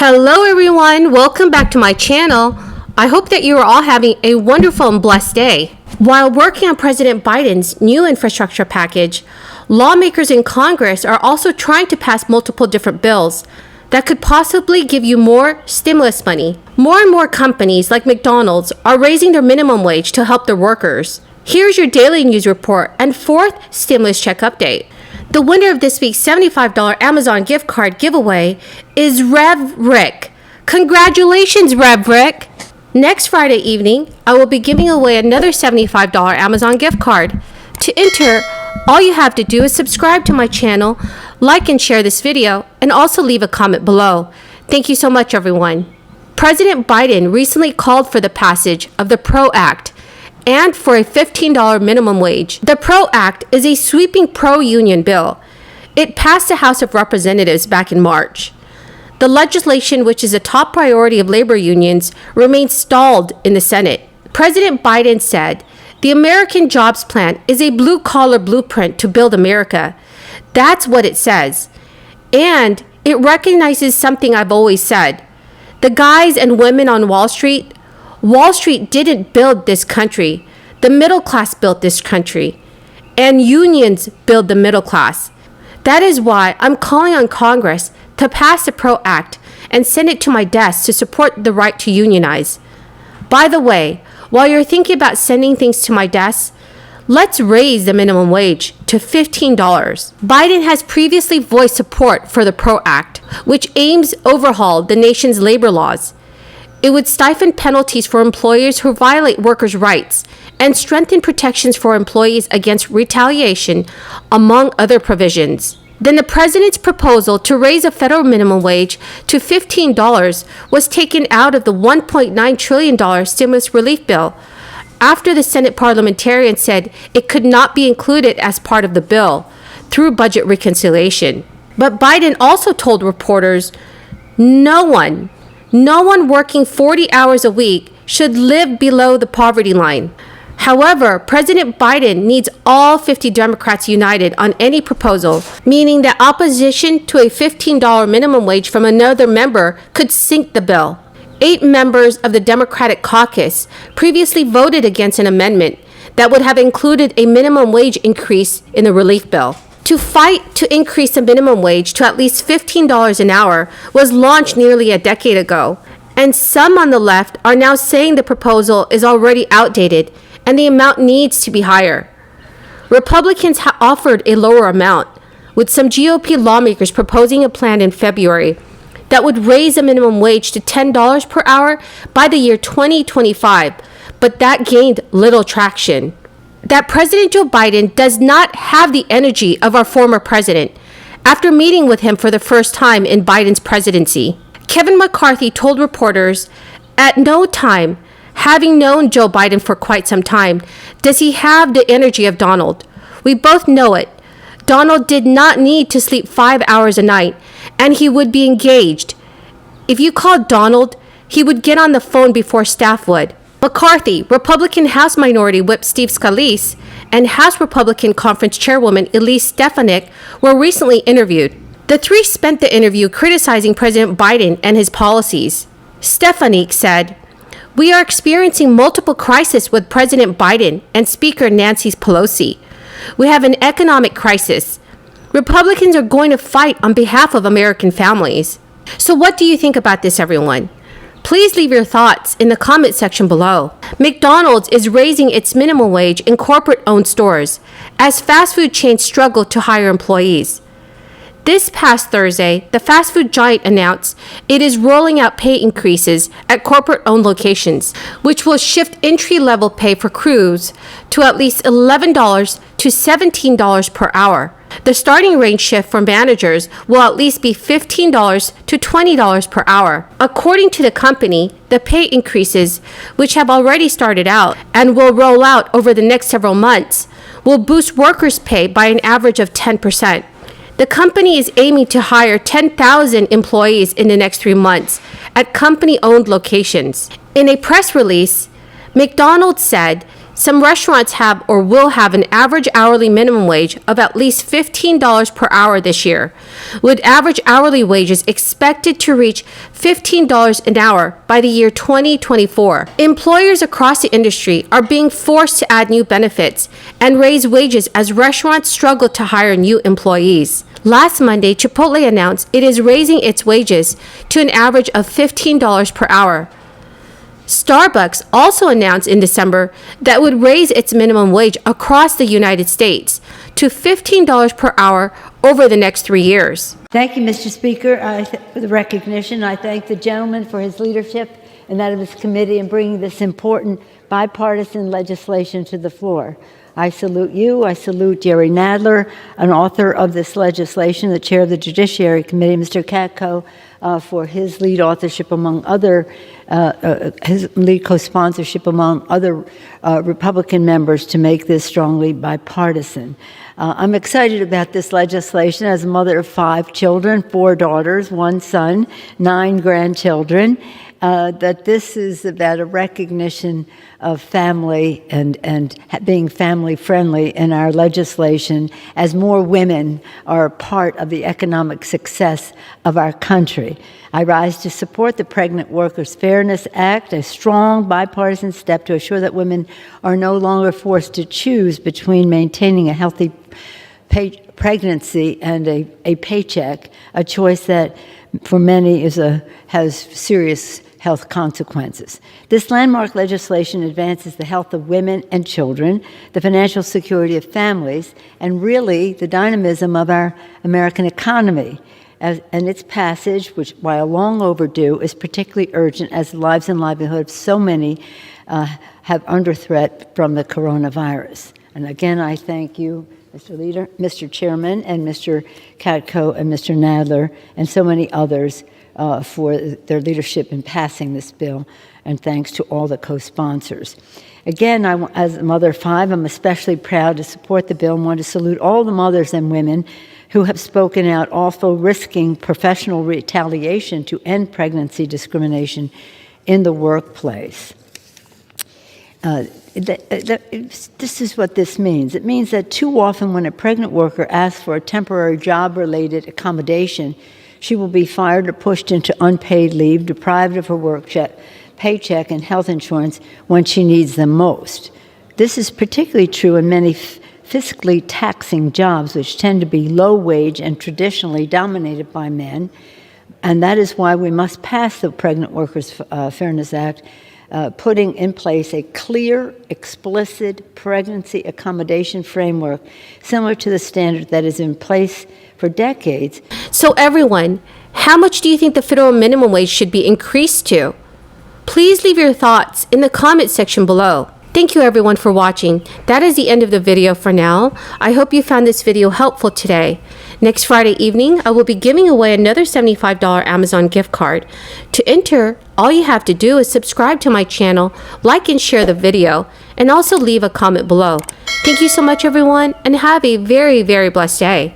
Hello everyone, welcome back to my channel. I hope that you are all having a wonderful and blessed day. While working on President Biden's new infrastructure package, lawmakers in Congress are also trying to pass multiple different bills that could possibly give you more stimulus money. More and more companies like McDonald's are raising their minimum wage to help their workers. Here's your daily news report and fourth stimulus check update. The winner of this week's $75 Amazon gift card giveaway is Rev Rick. Congratulations, Rev Rick! Next Friday evening, I will be giving away another $75 Amazon gift card. To enter, all you have to do is subscribe to my channel, like and share this video, and also leave a comment below. Thank you so much, everyone. President Biden recently called for the passage of the PRO Act and for a $15 minimum wage. The PRO Act is a sweeping pro-union bill. It passed the House of Representatives back in March. The legislation, which is a top priority of labor unions, remains stalled in the Senate. President Biden said, "The American Jobs Plan is a blue-collar blueprint to build America." That's what it says. And it recognizes something I've always said. The guys and women on Wall Street didn't build this country. The middle class built this country. And unions build the middle class. That is why I'm calling on Congress to pass the PRO Act and send it to my desk to support the right to unionize. By the way, while you're thinking about sending things to my desk, let's raise the minimum wage to $15. Biden has previously voiced support for the PRO Act, which aims to overhaul the nation's labor laws. It would stifle penalties for employers who violate workers' rights and strengthen protections for employees against retaliation, among other provisions. Then the president's proposal to raise a federal minimum wage to $15 was taken out of the $1.9 trillion stimulus relief bill after the Senate parliamentarians said it could not be included as part of the bill through budget reconciliation. But Biden also told reporters no one working 40 hours a week should live below the poverty line. However, President Biden needs all 50 Democrats united on any proposal, meaning that opposition to a $15 minimum wage from another member could sink the bill. 8 members of the Democratic caucus previously voted against an amendment that would have included a minimum wage increase in the relief bill. To fight to increase the minimum wage to at least $15 an hour was launched nearly a decade ago, and some on the left are now saying the proposal is already outdated and the amount needs to be higher. Republicans offered a lower amount, with some GOP lawmakers proposing a plan in February that would raise the minimum wage to $10 per hour by the year 2025, but that gained little traction. That President Joe Biden does not have the energy of our former president after meeting with him for the first time in Biden's presidency. Kevin McCarthy told reporters, "At no time, having known Joe Biden for quite some time, does he have the energy of Donald. We both know it. Donald did not need to sleep 5 hours a night, and he would be engaged. If you called Donald, he would get on the phone before staff would." McCarthy, Republican House Minority Whip Steve Scalise, and House Republican Conference Chairwoman Elise Stefanik were recently interviewed. The three spent the interview criticizing President Biden and his policies. Stefanik said, "We are experiencing multiple crises with President Biden and Speaker Nancy Pelosi. We have an economic crisis. Republicans are going to fight on behalf of American families." So what do you think about this, everyone? Please leave your thoughts in the comment section below. McDonald's is raising its minimum wage in corporate-owned stores as fast food chains struggle to hire employees. This past Thursday, the fast food giant announced it is rolling out pay increases at corporate-owned locations, which will shift entry-level pay for crews to at least $11 to $17 per hour. The starting range shift for managers will at least be $15 to $20 per hour. According to the company, the pay increases, which have already started out and will roll out over the next several months, will boost workers' pay by an average of 10%. The company is aiming to hire 10,000 employees in the next 3 months at company-owned locations. In a press release, McDonald's said Some restaurants have or will have an average hourly minimum wage of at least $15 per hour this year, with average hourly wages expected to reach $15 an hour by the year 2024. Employers across the industry are being forced to add new benefits and raise wages as restaurants struggle to hire new employees. Last Monday, Chipotle announced it is raising its wages to an average of $15 per hour. Starbucks also announced in December that it would raise its minimum wage across the United States to $15 per hour over the next 3 years. Thank you, Mr. Speaker, for the recognition. I thank the gentleman for his leadership and that of his committee in bringing this important bipartisan legislation to the floor. I salute you. I salute Jerry Nadler, an author of this legislation, the chair of the Judiciary Committee, Mr. Katko, for his lead authorship among other, his lead co-sponsorship among other Republican members to make this strongly bipartisan. I'm excited about this legislation as a mother of 5 children, 4 daughters, 1 son, 9 grandchildren, that this is about a recognition of family and being family friendly in our legislation as more women are a part of the economic success of our country. I rise to support the Pregnant Workers Fairness Act, a strong bipartisan step to assure that women are no longer forced to choose between maintaining a healthy pregnancy and a paycheck, a choice that for many has serious health consequences. This landmark legislation advances the health of women and children, the financial security of families, and really the dynamism of our American economy. And its passage, which while long overdue, is particularly urgent as the lives and livelihood of so many have under threat from the coronavirus. And again, I thank you, Mr. Leader, Mr. Chairman, and Mr. Katko and Mr. Nadler, and so many others for their leadership in passing this bill, and thanks to all the co-sponsors. Again, as a mother of 5, I'm especially proud to support the bill and want to salute all the mothers and women who have spoken out, also risking professional retaliation to end pregnancy discrimination in the workplace. This is what this means. It means that too often when a pregnant worker asks for a temporary job-related accommodation, she will be fired or pushed into unpaid leave, deprived of her paycheck and health insurance when she needs them most. This is particularly true in many fiscally taxing jobs, which tend to be low wage and traditionally dominated by men. And that is why we must pass the Pregnant Workers Fairness Act, putting in place a clear, explicit pregnancy accommodation framework similar to the standard that is in place for decades. So everyone, how much do you think the federal minimum wage should be increased to? Please leave your thoughts in the comment section below. Thank you everyone for watching. That is the end of the video for now. I hope you found this video helpful today. Next Friday evening, I will be giving away another $75 Amazon gift card. To enter, all you have to do is subscribe to my channel, like and share the video, and also leave a comment below. Thank you so much everyone, and have a very, very blessed day.